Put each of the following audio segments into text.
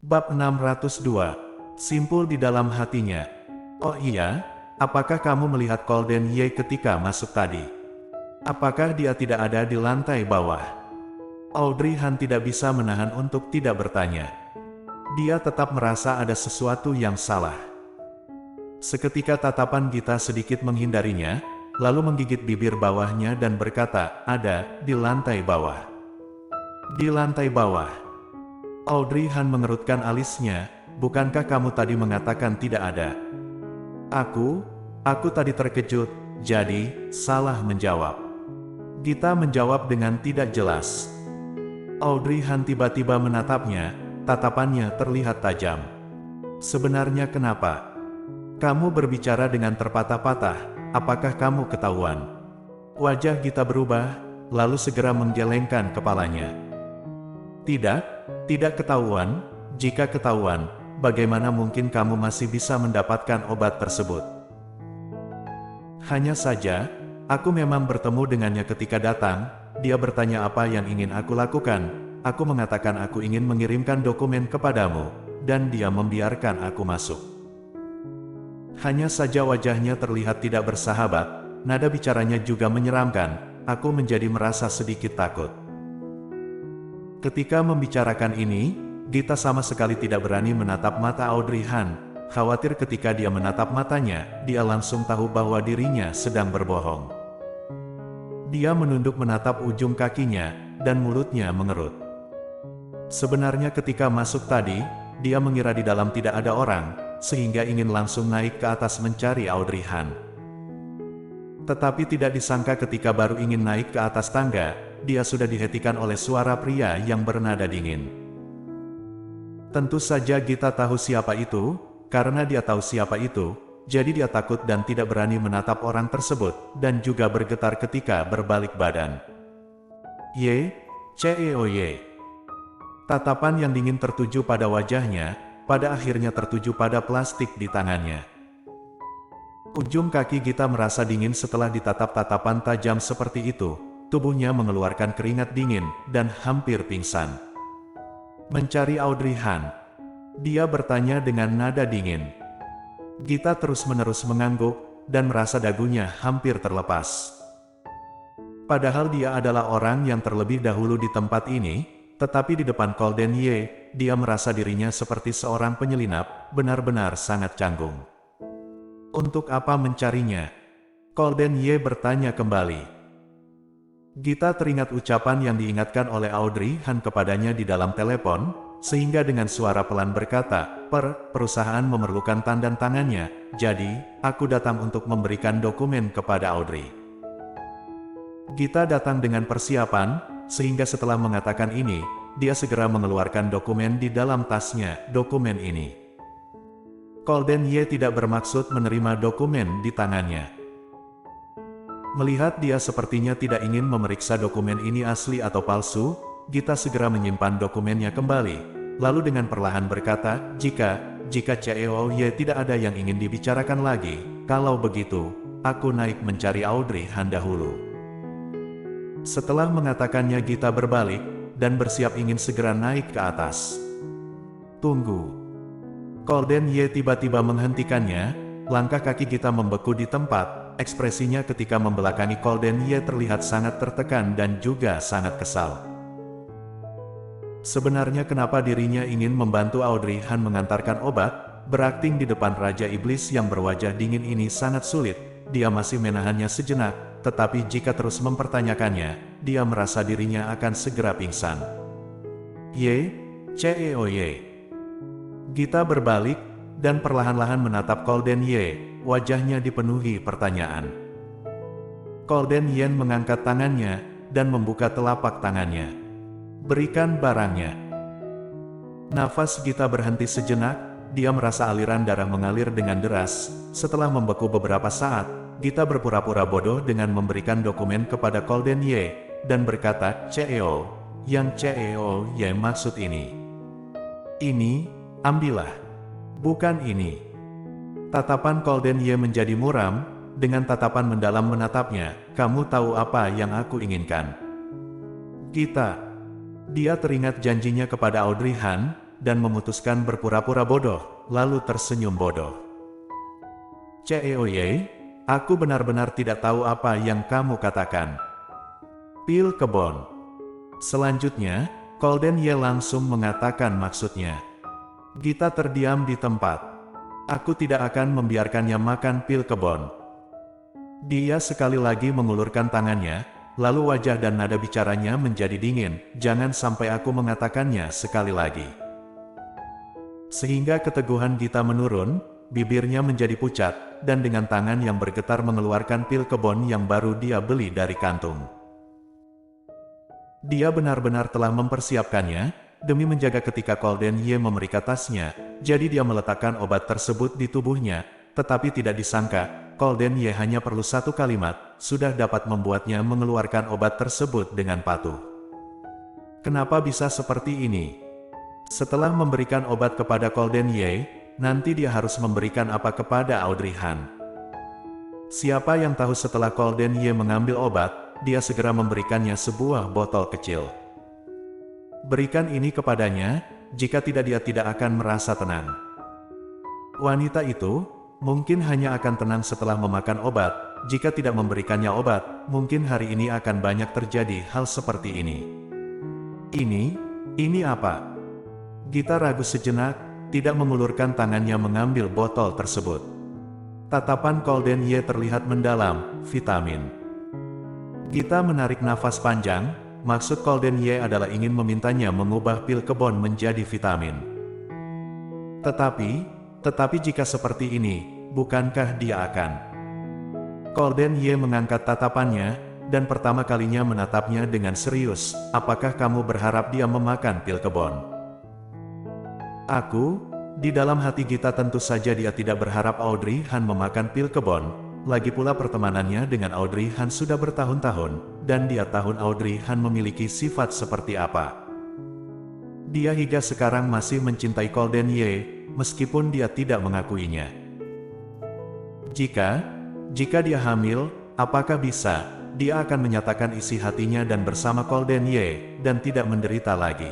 Bab 602. Simpul di dalam hatinya. Oh iya, apakah kamu melihat Golden Ye ketika masuk tadi? Apakah dia tidak ada di lantai bawah? Audrey Han tidak bisa menahan untuk tidak bertanya. Dia tetap merasa ada sesuatu yang salah. Seketika tatapan Gita sedikit menghindarinya, lalu menggigit bibir bawahnya dan berkata, ada, di lantai bawah. Di lantai bawah. Audrey Han mengerutkan alisnya, bukankah kamu tadi mengatakan tidak ada? Aku tadi terkejut, jadi, salah menjawab. Gita menjawab dengan tidak jelas. Audrey Han tiba-tiba menatapnya, tatapannya terlihat tajam. Sebenarnya kenapa? Kamu berbicara dengan terpatah-patah, apakah kamu ketahuan? Wajah Gita berubah, lalu segera menggelengkan kepalanya. Tidak ketahuan. Jika ketahuan, bagaimana mungkin kamu masih bisa mendapatkan obat tersebut? Hanya saja, aku memang bertemu dengannya ketika datang, dia bertanya apa yang ingin aku lakukan, aku mengatakan aku ingin mengirimkan dokumen kepadamu, dan dia membiarkan aku masuk. Hanya saja wajahnya terlihat tidak bersahabat, nada bicaranya juga menyeramkan, aku menjadi merasa sedikit takut. Ketika membicarakan ini, Gita sama sekali tidak berani menatap mata Audrey Han, khawatir ketika dia menatap matanya, dia langsung tahu bahwa dirinya sedang berbohong. Dia menunduk menatap ujung kakinya, dan mulutnya mengerut. Sebenarnya ketika masuk tadi, dia mengira di dalam tidak ada orang, sehingga ingin langsung naik ke atas mencari Audrey Han. Tetapi tidak disangka ketika baru ingin naik ke atas tangga, dia sudah dihentikan oleh suara pria yang bernada dingin. Tentu saja Gita tahu siapa itu, karena dia tahu siapa itu, jadi dia takut dan tidak berani menatap orang tersebut, dan juga bergetar ketika berbalik badan. Ye. Tatapan yang dingin tertuju pada wajahnya, pada akhirnya tertuju pada plastik di tangannya. Ujung kaki Gita merasa dingin setelah ditatap tatapan tajam seperti itu. Tubuhnya mengeluarkan keringat dingin, dan hampir pingsan. Mencari Audrey Han. Dia bertanya dengan nada dingin. Gita terus-menerus mengangguk, dan merasa dagunya hampir terlepas. Padahal dia adalah orang yang terlebih dahulu di tempat ini, tetapi di depan Golden Ye, dia merasa dirinya seperti seorang penyelinap, benar-benar sangat canggung. Untuk apa mencarinya? Golden Ye bertanya kembali. Gita teringat ucapan yang diingatkan oleh Audrey Han kepadanya di dalam telepon, sehingga dengan suara pelan berkata, perusahaan memerlukan tanda tangannya, jadi, aku datang untuk memberikan dokumen kepada Audrey. Gita datang dengan persiapan, sehingga setelah mengatakan ini, dia segera mengeluarkan dokumen di dalam tasnya, dokumen ini. Golden Ye tidak bermaksud menerima dokumen di tangannya. Melihat dia sepertinya tidak ingin memeriksa dokumen ini asli atau palsu, Gita segera menyimpan dokumennya kembali, lalu dengan perlahan berkata, jika CEO Ye tidak ada yang ingin dibicarakan lagi, kalau begitu, aku naik mencari Audrey Han dahulu. Setelah mengatakannya Gita berbalik, dan bersiap ingin segera naik ke atas. Tunggu. Golden Ye tiba-tiba menghentikannya, langkah kaki Gita membeku di tempat. Ekspresinya ketika membelakangi Golden Ye terlihat sangat tertekan dan juga sangat kesal. Sebenarnya kenapa dirinya ingin membantu Audrey Han mengantarkan obat, berakting di depan Raja Iblis yang berwajah dingin ini sangat sulit, dia masih menahannya sejenak, tetapi jika terus mempertanyakannya, dia merasa dirinya akan segera pingsan. CEO Ye. Gita berbalik, dan perlahan-lahan menatap Golden Ye. Wajahnya dipenuhi pertanyaan. Golden Yen mengangkat tangannya, dan membuka telapak tangannya. Berikan barangnya. Nafas Gita berhenti sejenak, dia merasa aliran darah mengalir dengan deras. Setelah membeku beberapa saat, Gita berpura-pura bodoh dengan memberikan dokumen kepada Golden Ye, dan berkata, CEO, yang CEO Ye maksud ini. Ini, ambillah. Bukan ini. Tatapan Golden Ye menjadi muram, dengan tatapan mendalam menatapnya, kamu tahu apa yang aku inginkan. Gita. Dia teringat janjinya kepada Audrey Han, dan memutuskan berpura-pura bodoh, lalu tersenyum bodoh. Ceoye, aku benar-benar tidak tahu apa yang kamu katakan. Pil kebon. Selanjutnya, Golden Ye langsung mengatakan maksudnya. Gita terdiam di tempat. Aku tidak akan membiarkannya makan pil kebon. Dia sekali lagi mengulurkan tangannya, lalu wajah dan nada bicaranya menjadi dingin. Jangan sampai aku mengatakannya sekali lagi. Sehingga keteguhan Gita menurun, bibirnya menjadi pucat, dan dengan tangan yang bergetar mengeluarkan pil kebon yang baru dia beli dari kantung. Dia benar-benar telah mempersiapkannya, demi menjaga ketika Golden Ye memeriksa tasnya, jadi dia meletakkan obat tersebut di tubuhnya, tetapi tidak disangka, Golden Ye hanya perlu satu kalimat, sudah dapat membuatnya mengeluarkan obat tersebut dengan patuh. Kenapa bisa seperti ini? Setelah memberikan obat kepada Golden Ye, nanti dia harus memberikan apa kepada Audrey Han? Siapa yang tahu setelah Golden Ye mengambil obat, dia segera memberikannya sebuah botol kecil. Berikan ini kepadanya, jika tidak dia tidak akan merasa tenang. Wanita itu, mungkin hanya akan tenang setelah memakan obat, jika tidak memberikannya obat, mungkin hari ini akan banyak terjadi hal seperti ini. Ini apa? Gita ragu sejenak, tidak mengulurkan tangannya mengambil botol tersebut. Tatapan Golden Ye terlihat mendalam, vitamin. Gita menarik nafas panjang, maksud Golden Ye adalah ingin memintanya mengubah pil kebon menjadi vitamin. Tetapi jika seperti ini, bukankah dia akan? Golden Ye mengangkat tatapannya, dan pertama kalinya menatapnya dengan serius. Apakah kamu berharap dia memakan pil kebon? Di dalam hati Gita tentu saja dia tidak berharap Audrey Han memakan pil kebon. Lagi pula pertemanannya dengan Audrey Han sudah bertahun-tahun, dan dia tahu Audrey Han memiliki sifat seperti apa. Dia hingga sekarang masih mencintai Golden Ye, meskipun dia tidak mengakuinya. Jika dia hamil, apakah bisa, dia akan menyatakan isi hatinya dan bersama Golden Ye, dan tidak menderita lagi.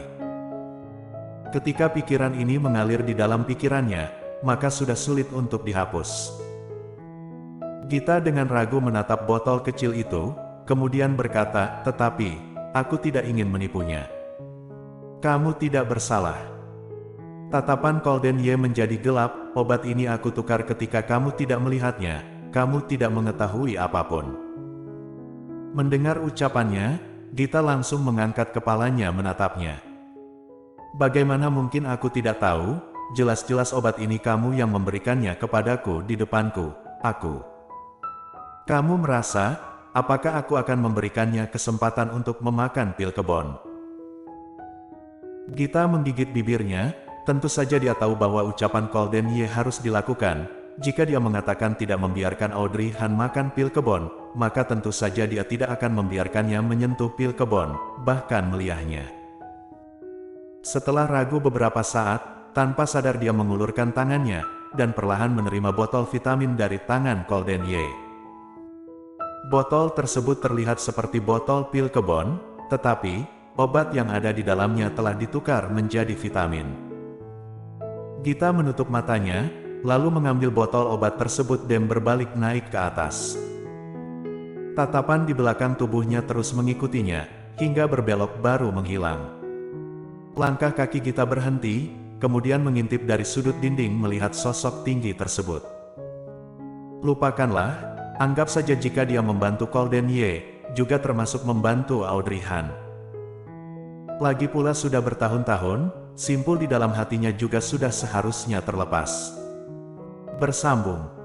Ketika pikiran ini mengalir di dalam pikirannya, maka sudah sulit untuk dihapus. Gita dengan ragu menatap botol kecil itu, kemudian berkata, tetapi, aku tidak ingin menipunya. Kamu tidak bersalah. Tatapan Golden Ye menjadi gelap, obat ini aku tukar ketika kamu tidak melihatnya, kamu tidak mengetahui apapun. Mendengar ucapannya, Gita langsung mengangkat kepalanya menatapnya. Bagaimana mungkin aku tidak tahu, jelas-jelas obat ini kamu yang memberikannya kepadaku di depanku, aku. Kamu merasa, apakah aku akan memberikannya kesempatan untuk memakan pil kebon? Gita menggigit bibirnya, tentu saja dia tahu bahwa ucapan Golden Ye harus dilakukan. Jika dia mengatakan tidak membiarkan Audrey Han makan pil kebon, maka tentu saja dia tidak akan membiarkannya menyentuh pil kebon, bahkan meliahnya. Setelah ragu beberapa saat, tanpa sadar dia mengulurkan tangannya, dan perlahan menerima botol vitamin dari tangan Golden Ye. Botol tersebut terlihat seperti botol pil kebon, tetapi, obat yang ada di dalamnya telah ditukar menjadi vitamin. Gita menutup matanya, lalu mengambil botol obat tersebut dan berbalik naik ke atas. Tatapan di belakang tubuhnya terus mengikutinya, hingga berbelok baru menghilang. Langkah kaki Gita berhenti, kemudian mengintip dari sudut dinding melihat sosok tinggi tersebut. Lupakanlah, anggap saja jika dia membantu Golden Ye, juga termasuk membantu Audrey Han. Lagi pula sudah bertahun-tahun, simpul di dalam hatinya juga sudah seharusnya terlepas. Bersambung.